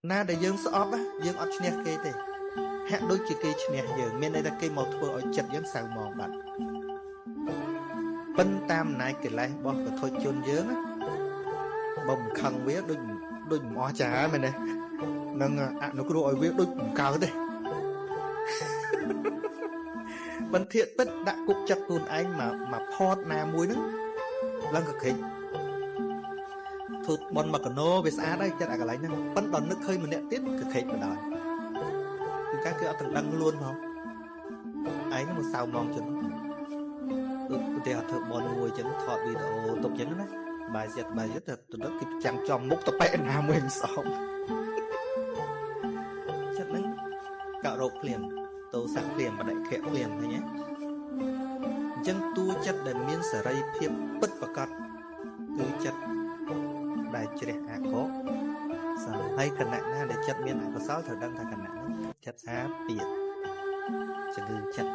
ណាដែលយើងស្អប់យើងអត់ឈ្នះគេទេហាក់ដូចជាគេឈ្នះយើងមានន័យថាគេមកធ្វើឲ្យចិត្តយើងសៅមកបាត់ប៉ុន្តែតាមអំណាចកិលេសរបស់ពុទ្ធជនយើងបើមិនខឹងវាដូចមិនអស់ចាមែនទេនឹងអនុគ្រោះឲ្យវាដូចមិនកើតទេបន្ទាពិតដាក់គុកចិត្តខ្លួនឯងមកផតណាមួយហ្នឹងឡើងកក្រិចធ្វើបនមកកណោវាស្អាតហើយចិត្តអាកន្លែងហ្នឹងប៉ុន្តែដល់នឹកឃើញម្នាក់ទៀតកក្រិចបណ្ដោយគឺការគឺអត់ទាំងដឹងខ្លួនផងឯងមកសៅមងចឹងឧទាហរណ៍ធ្វើបនមួយចឹងថតវីដេអូទុកចឹងណាបាយចិត្តទៅនឹកគេចាំចំមុខទៅប៉ែណាមួយមិនស្អប់ចិត្តហ្នឹងកោរោគភ្លាមតោសៈភ្លាមបដិខៈភ្លាមឃើញទេអញ្ចឹងតួចិត្តដែលមានសេរីភាពពិតប្រាកដគឺចិត្តដែលជ្រះអកុសលហើយគណៈណាដែលចិត្តមានអកុសលត្រូវដឹងថាគណៈហ្នឹងចិត្តអាពាតជំងឺចិត្ត